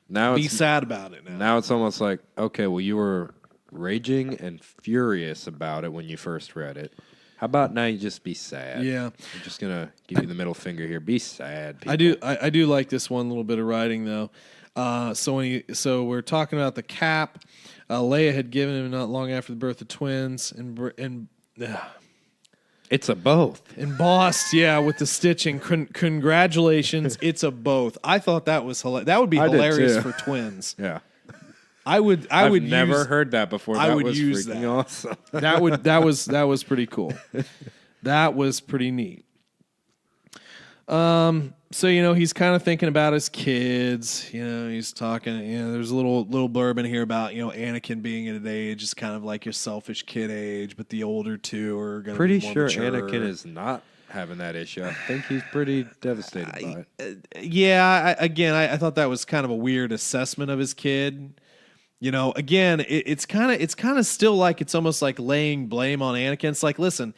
Now Be sad about it now. Now it's almost like, okay, well, you were raging and furious about it when you first read it. How about now you just be sad? Yeah. I'm just going to give you the middle finger here. Be sad, people. I do like this one little bit of writing, though. So we're talking about the cap. Leia had given him not long after the birth of twins. It's a both. Embossed, yeah, with the stitching. Congratulations, it's a both. I thought that was hilarious. That would be hilarious for twins. Yeah. I've never heard that before. I That would was use freaking that. awesome. That was pretty cool. That was pretty neat. So he's kind of thinking about his kids. He's talking. There's a little blurb in here about Anakin being at an age is kind of like your selfish kid age, but the older two are going to Pretty be more sure mature. Anakin is not having that issue. I think he's pretty devastated by it. I thought that was kind of a weird assessment of his kid. Again, it's kind of still like it's almost like laying blame on Anakin. It's like, listen,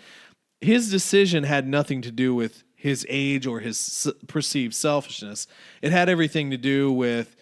his decision had nothing to do with his age or his perceived selfishness. It had everything to do with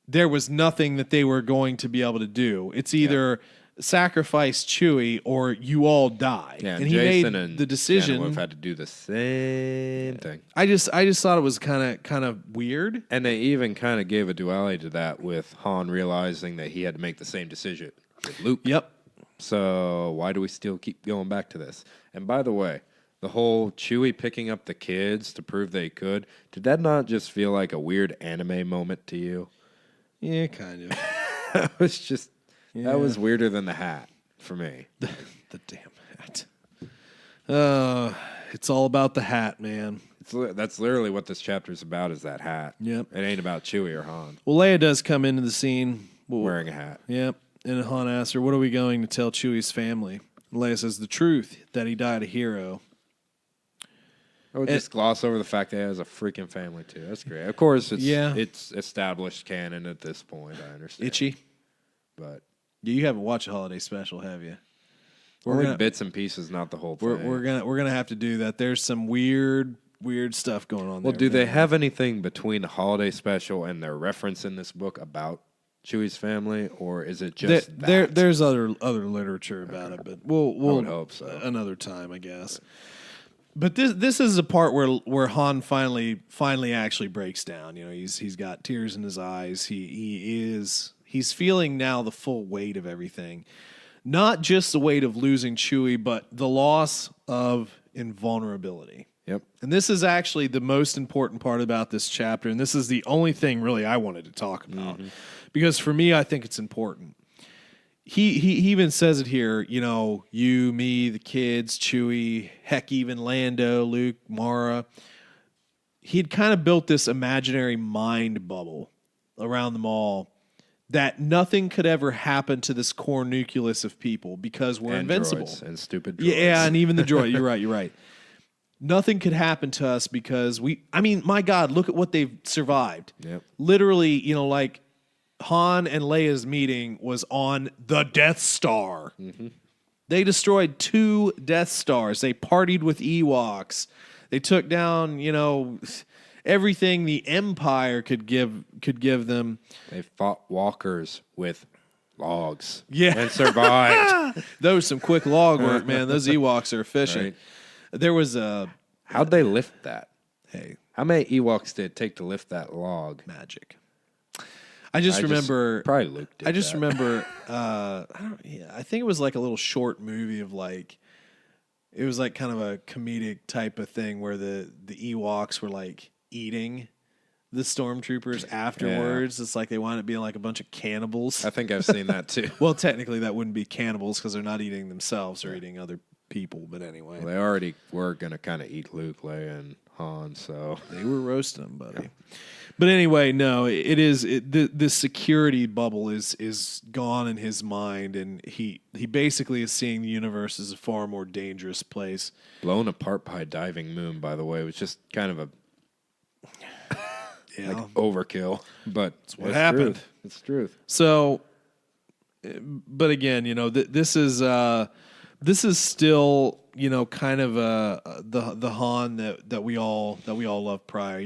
there was nothing that they were going to be able to do. It's either sacrifice Chewie or you all die. Yeah, and he Jason made and the decision. Would have had to do the same thing. I just thought it was kind of weird. And they even kind of gave a duality to that with Han realizing that he had to make the same decision with Luke. Yep. So why do we still keep going back to this? And by the way, the whole Chewie picking up the kids to prove they could, did that not just feel like a weird anime moment to you? Yeah, kind of. That was just, that was weirder than the hat for me. The damn hat. It's all about the hat, man. That's literally what this chapter is about, is that hat. Yep. It ain't about Chewie or Han. Well, Leia does come into the scene. Wearing a hat. Yep. And Han asks her, what are we going to tell Chewie's family? And Leia says, the truth, that he died a hero. I would just gloss over the fact that he has a freaking family, too. That's great. Of course, it's established canon at this point. I understand. Itchy. But You haven't watched a holiday special, have you? only bits and pieces, not the whole thing. We're gonna have to do that. There's some weird stuff going on there. Well, do they have anything between the holiday special and their reference in this book about Chewie's family, or is it just that? There's other literature about it, but we'll would hope so. Another time, I guess. But this is a part where Han finally actually breaks down. He's got tears in his eyes. He's feeling now the full weight of everything, not just the weight of losing Chewie, but the loss of invulnerability. Yep. And this is actually the most important part about this chapter, and this is the only thing really I wanted to talk about, because for me, I think it's important. He even says it here, you, me, the kids, Chewie, heck, even Lando, Luke, Mara. He'd kind of built this imaginary mind bubble around them all that nothing could ever happen to this core nucleus of people because we're invincible. And stupid droids. Yeah, and even the droid. You're right. Nothing could happen to us because my God, look at what they've survived. Yep. Literally, like Han and Leia's meeting was on the Death Star. Mm-hmm. They destroyed 2 Death Stars. They partied with Ewoks. They took down, everything the Empire could give them. They fought walkers with logs. Yeah. And survived. That was some quick log work, man. Those Ewoks are efficient. Right. There was How'd they lift that? Hey, How many Ewoks did it take to lift that log? magic. I remember. Probably Luke did I just that. remember. I think it was like a little short movie of like. It was like kind of a comedic type of thing where the Ewoks were like eating the stormtroopers afterwards. It's like they wound up being like a bunch of cannibals. I think I've seen that too. Well, technically that wouldn't be cannibals because they're not eating themselves; they're eating other people. But anyway, Well, they already were going to kind of eat Luke, Leia, and Han. So They were roasting him, buddy. But anyway, no, it is the security bubble is gone in his mind, and he basically is seeing the universe as a far more dangerous place. blown apart by a diving moon, by the way, was just kind of a overkill. But it's what happened. Truth. It's truth. So, but again, this is still kind of the Han that we all loved prior.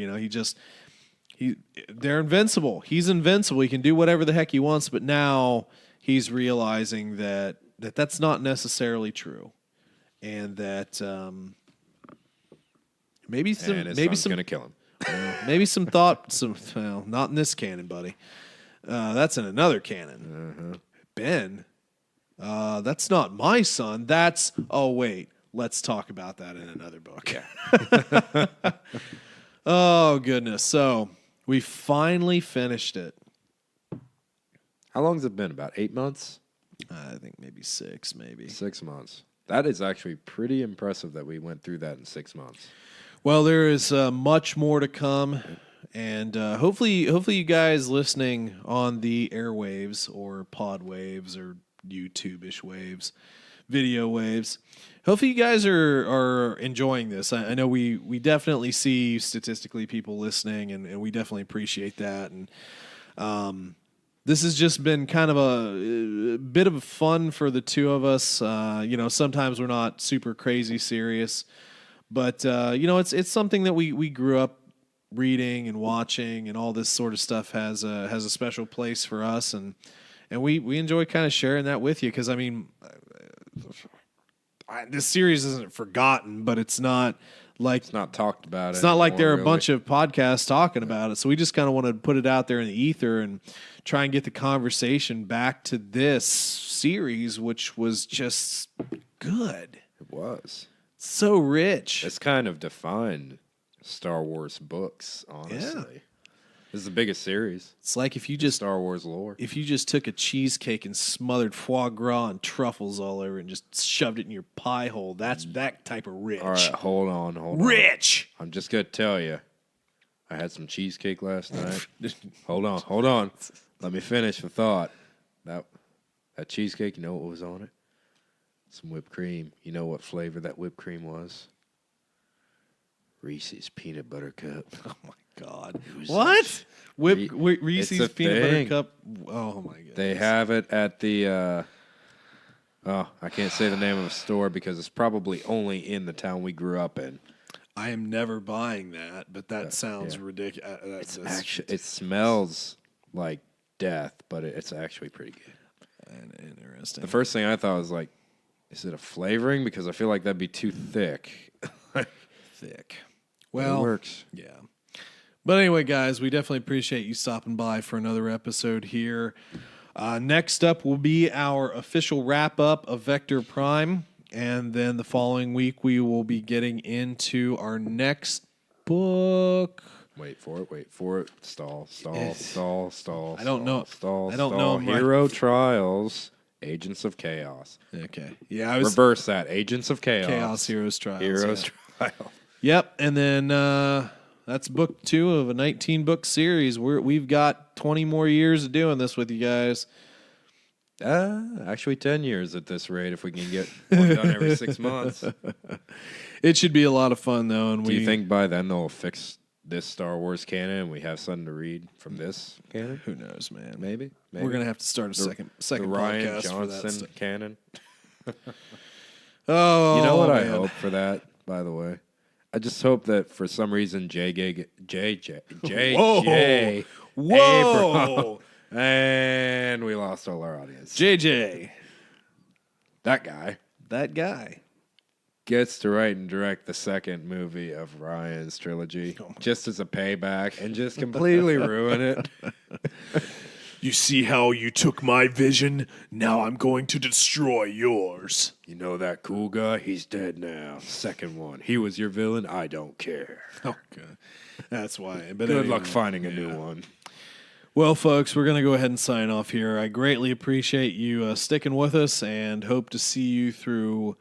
They're invincible. He's invincible. He can do whatever the heck he wants. But now he's realizing that that's not necessarily true, and that maybe some gonna kill him. maybe some thought well, not in this canon, buddy. That's in another canon. Ben, that's not my son. Oh wait, let's talk about that in another book. Oh goodness. So we finally finished it. How long has it been? About 8 months? I think maybe 6, maybe. 6 months. That is actually pretty impressive that we went through that in 6 months. Well, there is much more to come, and hopefully you guys listening on the airwaves or pod waves or YouTube-ish waves, video waves, hopefully you guys are enjoying this. I know we definitely see statistically people listening, and we definitely appreciate that. And this has just been kind of a bit of fun for the two of us. Sometimes we're not super crazy serious, but it's something that we grew up reading and watching, and all this sort of stuff has a special place for us, and we enjoy kind of sharing that with you, because this series isn't forgotten, but it's not like It's not talked about. it's not like there are anymore, a bunch of podcasts talking about it. So we just kind of want to put it out there in the ether and try and get the conversation back to this series, which was just good. It was. So rich. It's kind of defined Star Wars books, honestly. This is the biggest series. It's like if you just Star Wars lore. If you just took a cheesecake and smothered foie gras and truffles all over it and just shoved it in your pie hole, that's that type of rich. All right, hold on. Rich. I'm just going to tell you, I had some cheesecake last night. Hold on. Let me finish the thought. That cheesecake, you know what was on it? Some whipped cream. You know what flavor that whipped cream was? Reese's Peanut Butter Cup. Oh, my God. What? Reese's It's a Peanut Butter thing. Cup. Oh, my goodness. They have it at the, I can't say the name of the store because it's probably only in the town we grew up in. I am never buying that, but that sounds ridiculous. It smells like death, but it's actually pretty good. Interesting. The first thing I thought was like, is it a flavoring? Because I feel like that'd be too thick. Thick. Well, it works. Yeah. But anyway, guys, we definitely appreciate you stopping by for another episode here. Next up will be our official wrap-up of Vector Prime. And then the following week, we will be getting into our next book. Wait for it. Stall. I don't know. Stall. I don't know. Hero Trials, Agents of Chaos. Okay. Yeah, I was Reverse that. Agents of Chaos. Chaos Heroes Trials. Heroes yeah. Trials. Yep. And then that's book 2 of a 19-book series. We've got 20 more years of doing this with you guys. Actually 10 years at this rate if we can get one done every 6 months. It should be a lot of fun, though. And Do you think by then they'll fix this Star Wars canon and we have something to read from this canon? Who knows, man? Maybe. We're gonna have to start a second the Ryan podcast for that Johnson stuff. canon. Oh, You know what I man. hope for that, by the way? I just hope that for some reason JJ Whoa! and we lost all our audience. JJ, That guy that guy. gets to write and direct the second movie of Ryan's trilogy just as a payback and just completely ruin it. You see how you took my vision? Now I'm going to destroy yours. You know that cool guy? He's dead now. Second one. He was your villain? I don't care. Okay, that's why. But Good anyway, luck finding a new one. Well, folks, we're going to go ahead and sign off here. I greatly appreciate you sticking with us and hope to see you through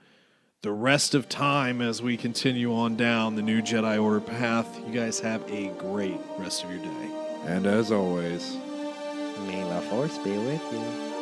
the rest of time as we continue on down the new Jedi Order path. You guys have a great rest of your day. And as always, May the Force be with you.